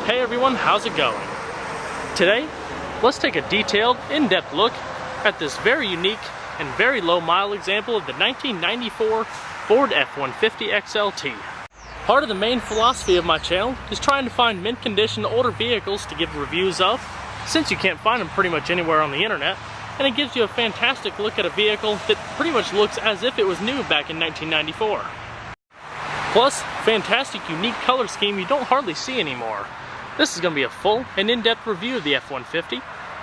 Hey everyone, how's it going? Today, let's take a detailed, in-depth look at this very unique and very low mile example of the 1994 Ford F-150 XLT. Part of the main philosophy of my channel is trying to find mint condition older vehicles to give reviews of, since you can't find them pretty much anywhere on the internet, and it gives you a fantastic look at a vehicle that pretty much looks as if it was new back in 1994. Plus, fantastic unique color scheme you don't hardly see anymore. This is going to be a full and in-depth review of the F-150.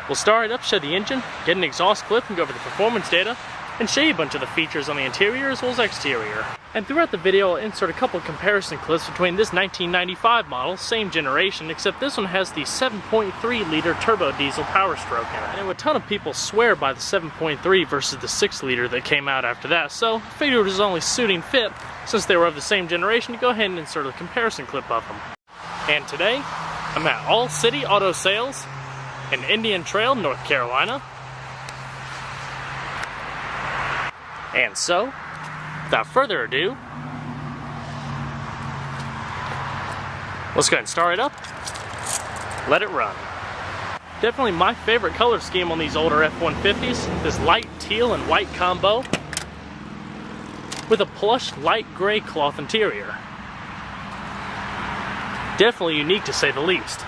We'll start it up, show the engine, get an exhaust clip and go over the performance data, and show you a bunch of the features on the interior as well as exterior. And throughout the video I'll insert a couple of comparison clips between this 1995 model, same generation, except this one has the 7.3 liter turbo diesel power stroke in it. I know a ton of people swear by the 7.3 versus the 6 liter that came out after that, so I figured it was only suiting fit, since they were of the same generation, to go ahead and insert a comparison clip of them. And today, I'm at All City Auto Sales in Indian Trail, North Carolina. And so, without further ado, let's go ahead and start it up, let it run. Definitely my favorite color scheme on these older F-150s, this light teal and white combo with a plush light gray cloth interior. Definitely unique to say the least.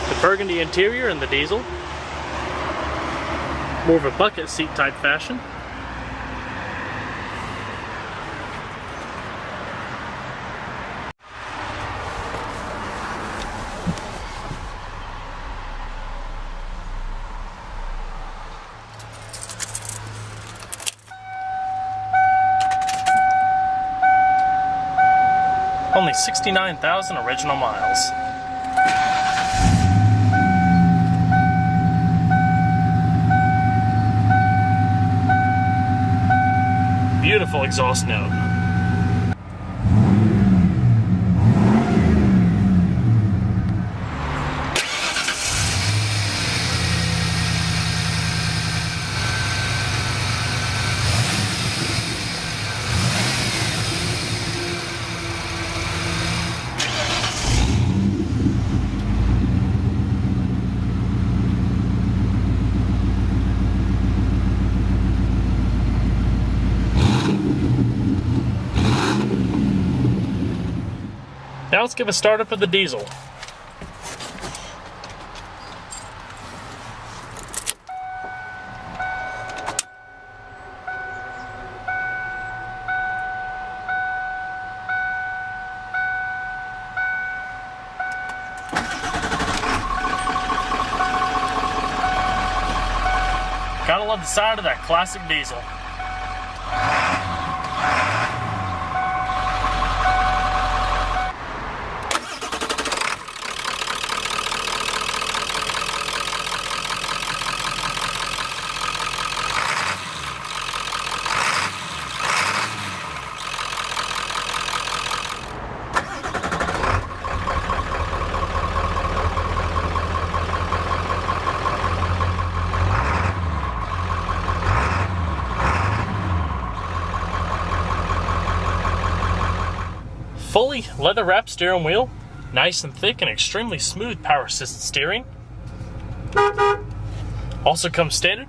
The burgundy interior in the diesel, more of a bucket seat type fashion. Only 69,000 original miles. Beautiful exhaust note. Now let's give a startup of the diesel. Gotta love the sound of that classic diesel. Fully leather-wrapped steering wheel, nice and thick and extremely smooth power assisted steering. Also comes standard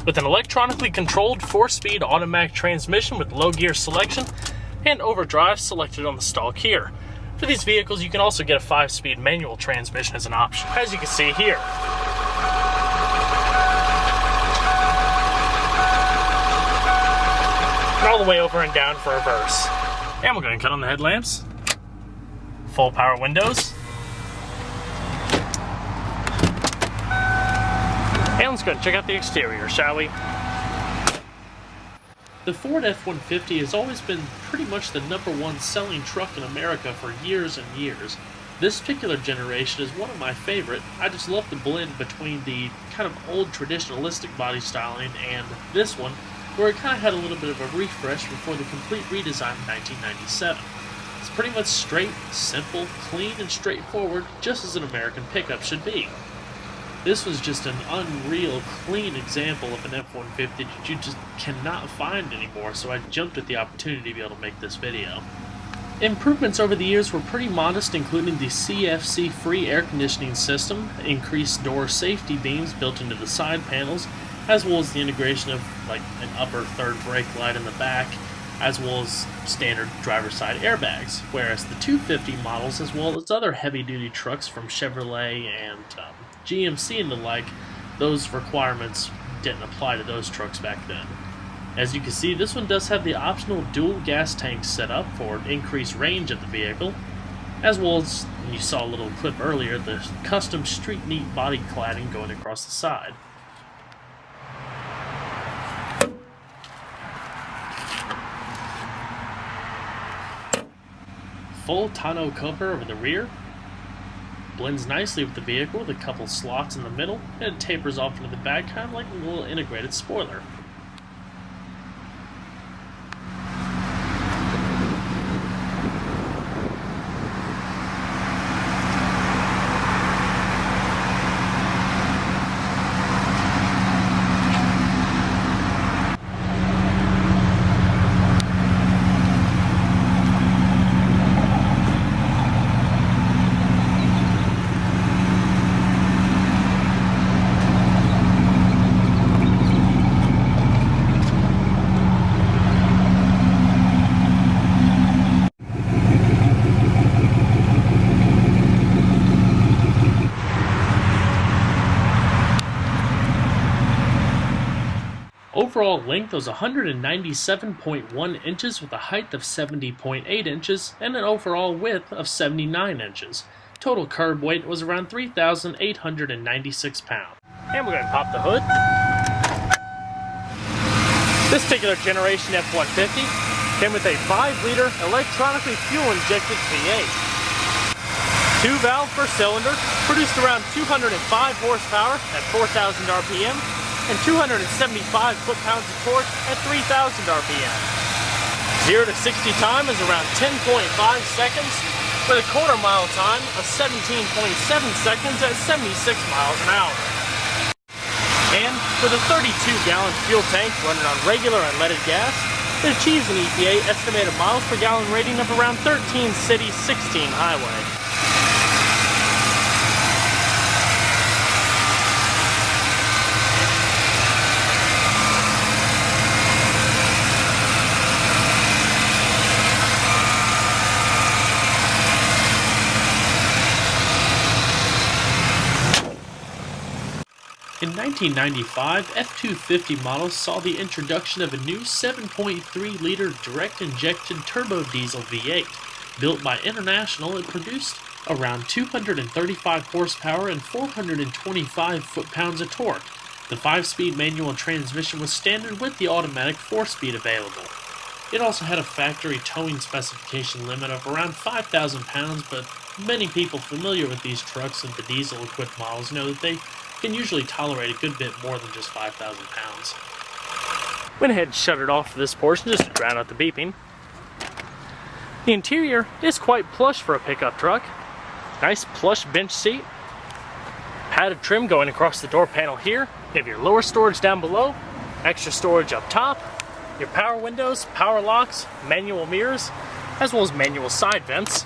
with an electronically controlled 4-speed automatic transmission with low gear selection and overdrive selected on the stalk here. For these vehicles you can also get a 5-speed manual transmission as an option, as you can see here. And all the way over and down for reverse. And we're going to cut on the headlamps. Full power windows. And let's go and check out the exterior, shall we? The Ford F-150 has always been pretty much the #1 selling truck in America for years and years. This particular generation is one of my favorite. I just love the blend between the kind of old traditionalistic body styling and this one, where it kind of had a little bit of a refresh before the complete redesign in 1997. It's pretty much straight, simple, clean, and straightforward, just as an American pickup should be. This was just an unreal, clean example of an F-150 that you just cannot find anymore, so I jumped at the opportunity to be able to make this video. Improvements over the years were pretty modest, including the CFC-free air conditioning system, increased door safety beams built into the side panels, as well as the integration of like an upper third brake light in the back, as well as standard driver's side airbags, whereas the 250 models, as well as other heavy-duty trucks from Chevrolet and GMC and the like, those requirements didn't apply to those trucks back then. As you can see, this one does have the optional dual gas tanks set up for increased range of the vehicle, as well as, you saw a little clip earlier, the custom street neat body cladding going across the side. Full tonneau cover over the rear, blends nicely with the vehicle with a couple slots in the middle, and it tapers off into the back, kind of like a little integrated spoiler. Overall length was 197.1 inches with a height of 70.8 inches and an overall width of 79 inches. Total curb weight was around 3,896 pounds. And we're going to pop the hood. This particular generation F-150 came with a 5-liter electronically fuel-injected V8. 2-valve per cylinder, produced around 205 horsepower at 4,000 RPM, and 275 foot-pounds of torque at 3,000 RPM. 0 to 60 time is around 10.5 seconds, with a quarter-mile time of 17.7 seconds at 76 miles an hour. And with a 32-gallon fuel tank running on regular unleaded gas, it achieves an EPA estimated miles per gallon rating of around 13 city, 16 highway. In 1995, F-250 models saw the introduction of a new 7.3-liter direct-injected turbo diesel V8. Built by International, it produced around 235 horsepower and 425 foot-pounds of torque. The 5-speed manual transmission was standard with the automatic 4-speed available. It also had a factory towing specification limit of around 5,000 pounds, but many people familiar with these trucks and the diesel-equipped models know that they can usually tolerate a good bit more than just 5,000 pounds. Went ahead and shut it off for this portion just to drown out the beeping. The interior is quite plush for a pickup truck. Nice plush bench seat. Padded trim going across the door panel here. You have your lower storage down below, extra storage up top, your power windows, power locks, manual mirrors, as well as manual side vents.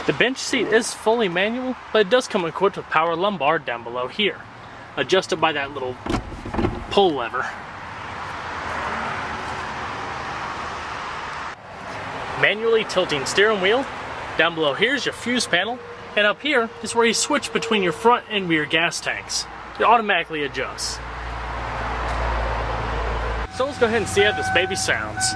The bench seat is fully manual, but it does come equipped with power lumbar down below here, adjusted by that little pull lever. Manually tilting steering wheel. Down below here is your fuse panel, and up here is where you switch between your front and rear gas tanks. It automatically adjusts. So let's go ahead and see how this baby sounds.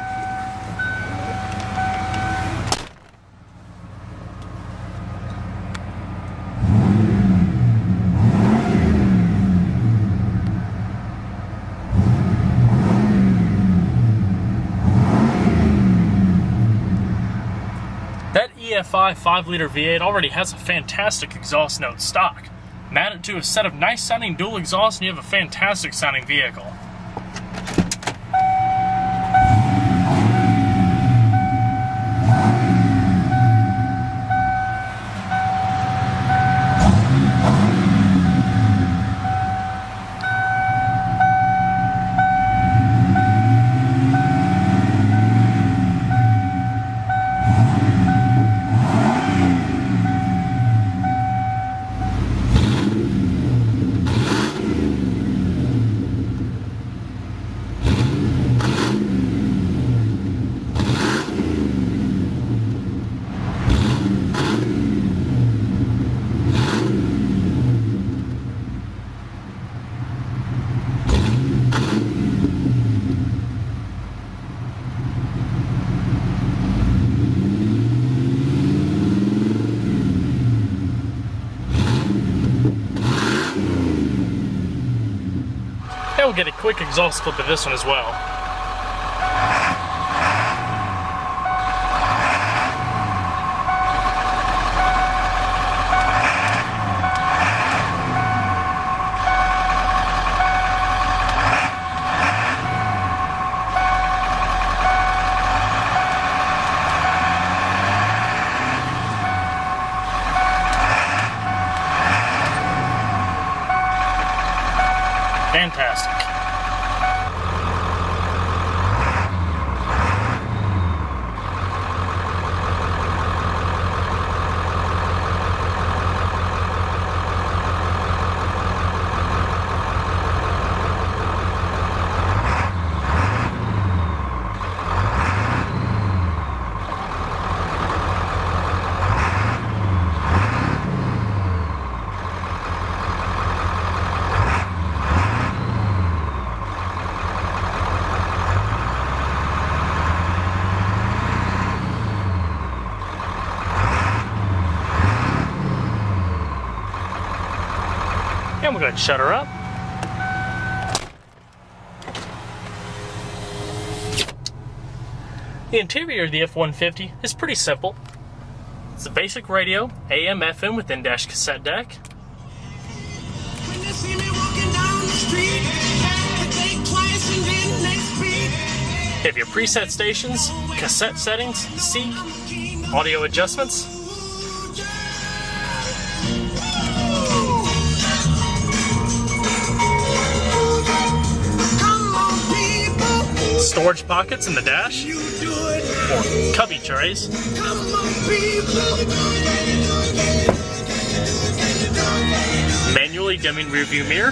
That EFI 5-liter V8 already has a fantastic exhaust note stock. Mount it to a set of nice sounding dual exhausts and you have a fantastic sounding vehicle. And we'll get a quick exhaust clip of this one as well. Fantastic. And we'll go ahead and shut her up. The interior of the F-150 is pretty simple. It's a basic radio, AM, FM with in-dash cassette deck. When they see me walking down the street, they think twice and then they speak. You have your preset stations, cassette settings, seek, audio adjustments. Storage pockets in the dash, or cubby trays. Manually dimming rearview mirror.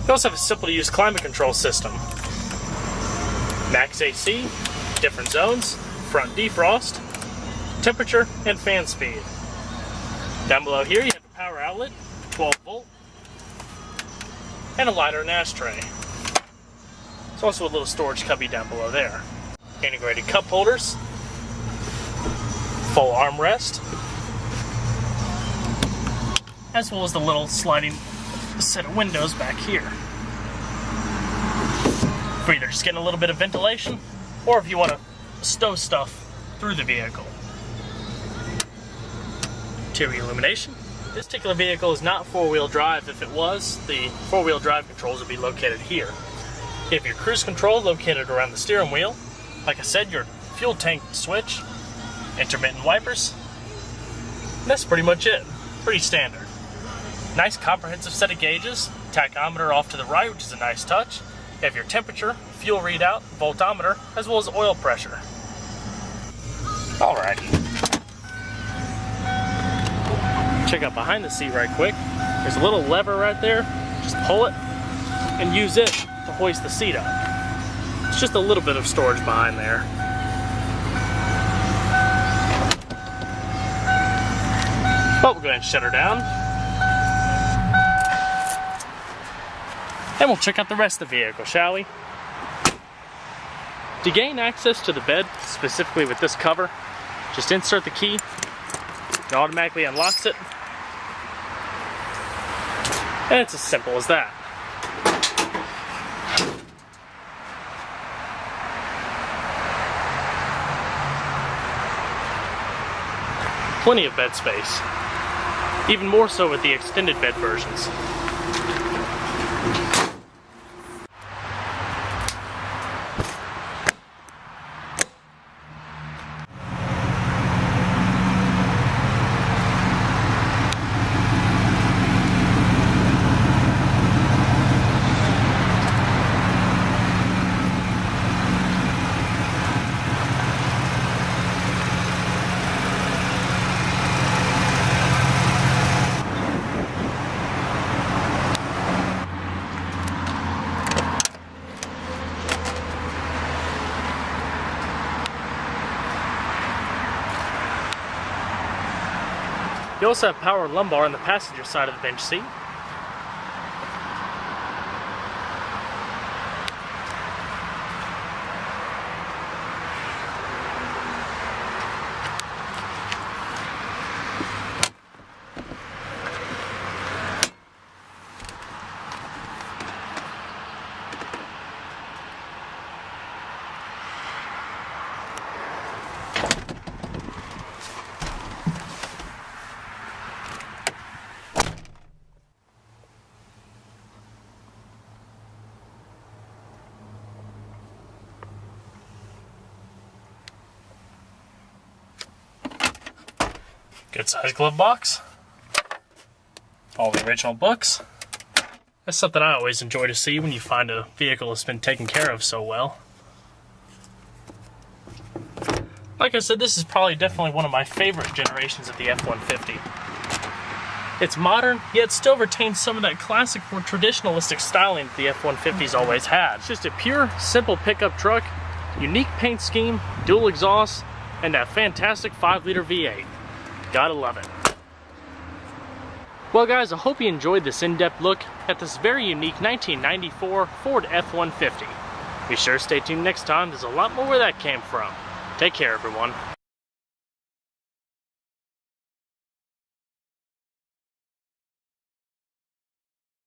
You also have a simple to use climate control system. Max AC, different zones, front defrost, temperature, and fan speed. Down below here you have a power outlet, 12 volt, and a lighter and ashtray. There's also a little storage cubby down below there. Integrated cup holders, full armrest, as well as the little sliding set of windows back here. For either just getting a little bit of ventilation, or if you want to stow stuff through the vehicle. Interior illumination. This particular vehicle is not four-wheel drive. If it was, the four-wheel drive controls would be located here. You have your cruise control located around the steering wheel. Like I said, your fuel tank switch, intermittent wipers. And that's pretty much it. Pretty standard. Nice comprehensive set of gauges. Tachometer off to the right, which is a nice touch. You have your temperature, fuel readout, voltometer, as well as oil pressure. Alrighty. Check out behind the seat right quick. There's a little lever right there. Just pull it and use it to hoist the seat up. It's just a little bit of storage behind there. But we'll go ahead and shut her down. And we'll check out the rest of the vehicle, shall we? To gain access to the bed, specifically with this cover, just insert the key. It automatically unlocks it. And it's as simple as that. Plenty of bed space. Even more so with the extended bed versions. You also have power lumbar on the passenger side of the bench seat. Good size glove box. All the original books. That's something I always enjoy to see when you find a vehicle that's been taken care of so well. Like I said, this is probably definitely one of my favorite generations of the F-150. It's modern, yet still retains some of that classic, more traditionalistic styling that the F-150's always had. It's just a pure, simple pickup truck, unique paint scheme, dual exhaust, and that fantastic 5-liter V8. Gotta love it. Well guys, I hope you enjoyed this in-depth look at this very unique 1994 Ford F-150. Be sure to stay tuned next time, there's a lot more where that came from. Take care everyone.